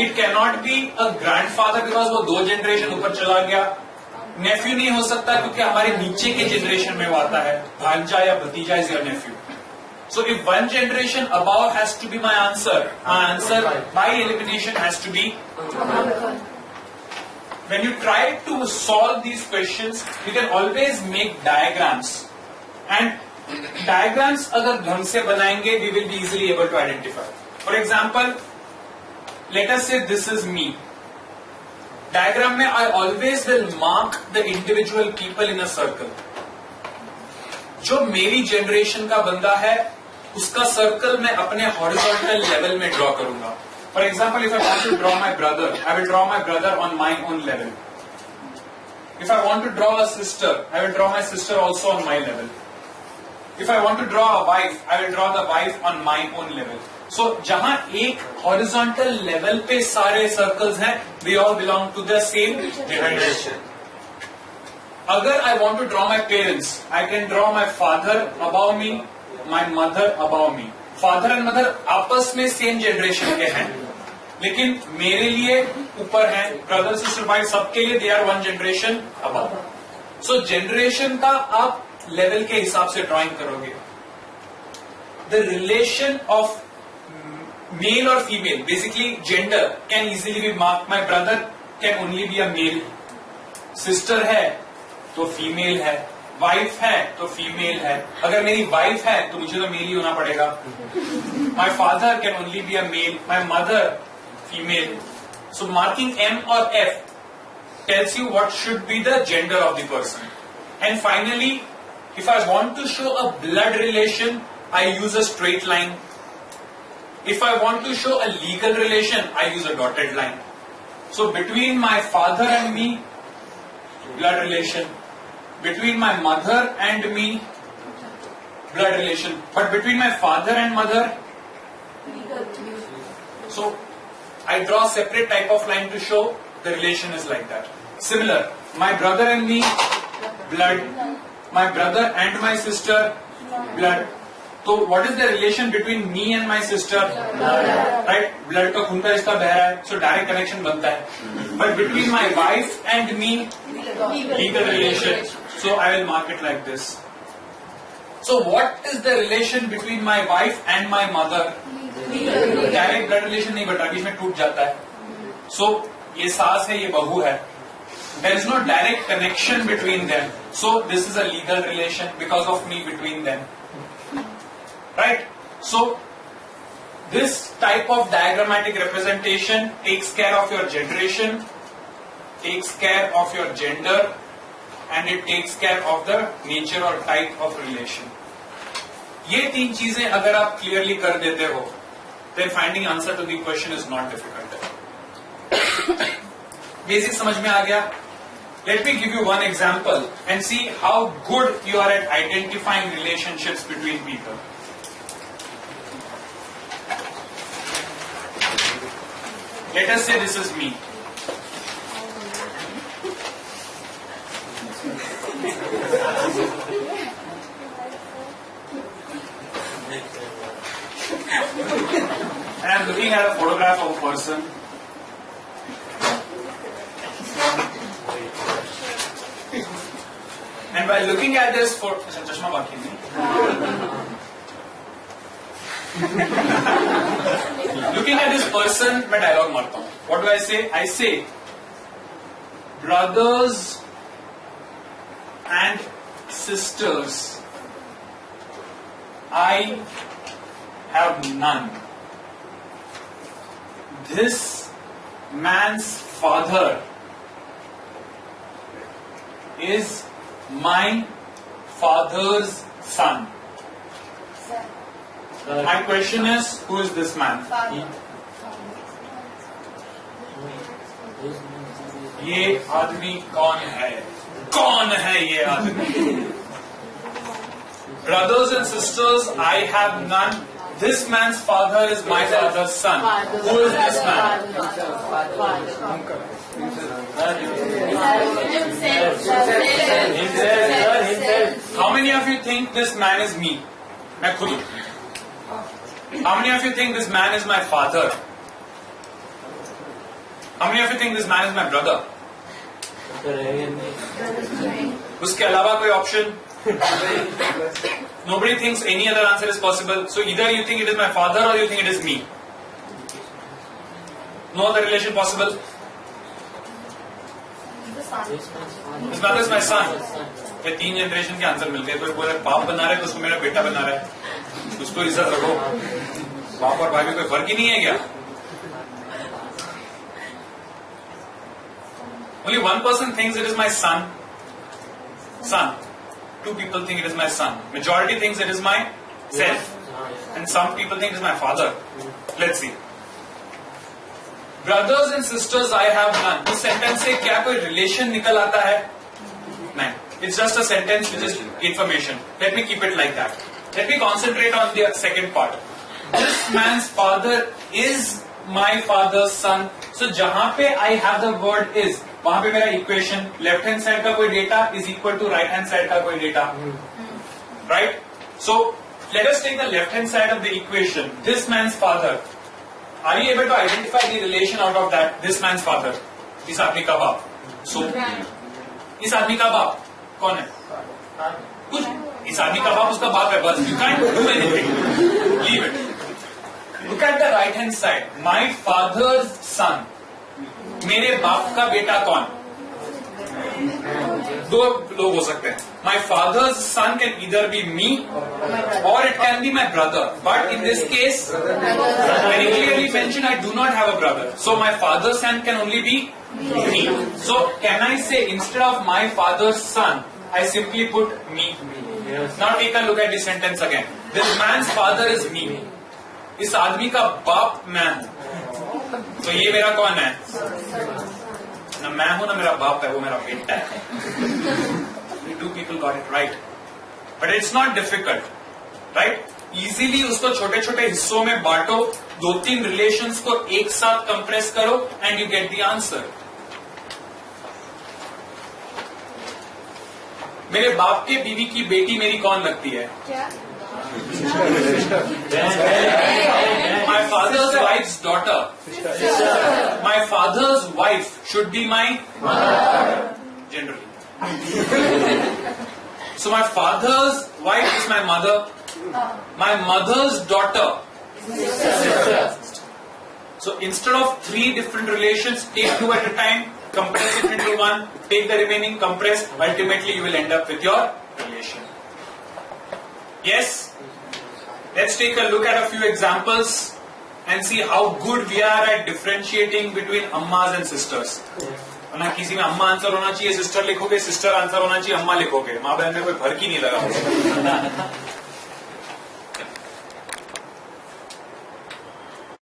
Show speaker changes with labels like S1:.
S1: It cannot be a grandfather because वो 2 generation ऊपर चला गया. नेफ्यू नहीं हो सकता क्योंकि हमारे नीचे के जनरेशन में वो आता है. भांजा या भतीजा is your nephew. So if 1 generation above has to be my answer by elimination has to be. When you try to solve these questions, you can always make diagrams. And diagrams अगर ढंग से बनाएंगे, we will be easily able to identify. For example, let us say this is me. Diagram में I always will mark the individual people in a circle. जो मेरी generation का बंदा है, उसका सर्कल मैं अपने हॉरिजॉन्टल लेवल में ड्रॉ करूंगा. For example, if I want to draw my brother, I will draw my brother on my own level. If I want to draw a sister, I will draw my sister also on my level. If I want to draw a wife, I will draw the wife on my own level. So जहां एक horizontal level पे सारे circles हैं, they all belong to the same generation. अगर I want to draw my parents, I can draw my father above me, my mother above me. Father and mother आपस में same generation के हैं, लेकिन मेरे लिए ऊपर हैं. ब्रदर सिस्टर वाइफ सबके लिए they are 1 generation above. So generation का आप लेवल के हिसाब से ड्राइंग करोगे. The relation of male or female, basically gender, can easily be marked. My brother can only be a male. Sister है तो फीमेल है, वाइफ है तो फीमेल है. अगर मेरी वाइफ है तो मुझे तो मेल ही होना पड़ेगा. My father can only be a male, my mother female. So marking M और F tells you what should be the gender of the person. And finally, if I want to show a blood relation, I use a straight line. If I want to show a legal relation, I use a dotted line. So between my father and me, blood relation. Between my mother and me, blood relation. But between my father and mother, so I draw a separate type of line to show the relation is like that. Similar, my brother and me, blood. My brother and my sister, blood. So what is the relation between me and my sister? Right? Blood का खून का रिश्ता बह रहा है, so direct connection बनता है. But between my wife and me, legal relation. So I will mark it like this. So what is the relation between my wife and my mother? Direct blood relation नहीं बता, बीच में टूट जाता है. So ये सास है, ये बहू है. There is no direct connection between them. So this is a legal relation because of me between them. Right? So this type of diagrammatic representation takes care of your generation, takes care of your gender, and it takes care of the nature or type of relation. ये 3 चीजें अगर आप clearly कर देते हो, then finding answer to the question is not difficult. Basic समझ में आ गया? Let me give you one example and see how good you are at identifying relationships between people. Let us say this is me. And I'm looking at a photograph of a person. And while looking at this chashma baki nahi. Looking at this person, मैं dialogue मारता हूँ. What do I say? I say, brothers and sisters, I have none. This man's father is my father's son. My question is, who is this man? ये आदमी कौन है? कौन है ये आदमी? Brothers and sisters, I have none. This man's father is my father's son. Who is this man? How many of you think this man is me? मैं खुद हूँ. How many of you think this man is my father? How many of you think this man is my brother? उसके अलावा कोई option? Nobody thinks any other answer is possible. So either you think it is my father or you think it is me. No other relation possible. This brother is my son. ये 3 generation के answer मिल गए. कोई बोले बाप बना रहा है तो उसको मेरा बेटा बना रहा है. उसको इज्जत रखो. बाप और भाई में कोई फर्क ही नहीं है क्या? Only one person thinks it is my son. Son. 2 people think it is my son. Majority thinks it is my self. And some people think it is my father. Let's see. Brothers and sisters I have none. इस sentence से क्या कोई relation निकल आता है? नहीं. It's just a sentence which is information. Let me keep it like that. Let me concentrate on the second part. This man's father is my father's son. So जहां पे I have the word is, वहां पे मेरा equation left hand side का कोई data is equal to right hand side का कोई data. Right? So let us take the left hand side of the equation. This man's father. Are you able to identify the relation out of that? This man's father, इस आदमी का बाप. सो इस आदमी का बाप कौन है? कुछ. इस आदमी का बाप उसका बाप है, बस. You can't do anything. Leave it. Look at the right hand side. My father's son. मेरे बाप का बेटा कौन? 2 लोग हो सकते हैं. My father's son can either be me or it can be my brother. But in this case very clearly mention I do not have a brother. So my father's son can only be me. So can I say instead of my father's son I simply put me. Now take a look at this sentence again. This man's father is me. इस आदमी का बाप मैं हूं. तो ये मेरा कौन है? ना मैं हूं ना मेरा बाप है, वो मेरा बेटा है. 2 people got it right. But it's not difficult, right? Easily उसको छोटे छोटे हिस्सों में बांटो, 2-3 रिलेशंस को एक साथ कंप्रेस करो and you get the answer. मेरे बाप के बीवी की बेटी मेरी कौन लगती है? क्या? My father's wife's daughter. My father's wife should be my mother. Generally. So my father's wife is my mother. My mother's daughter. So instead of 3 different relations, take 2 at a time, compress it into 1, take the remaining, compress. Ultimately, you will end up with your relation. Yes? Let's take a look at a few examples and see how good we are at differentiating between ammas and sisters. ना किसी में अम्मा answer होना चाहिए, sister लिखोगे, sister answer होना चाहिए, अम्मा लिखोगे. माँ बहन में कोई फर्क ही नहीं लगा.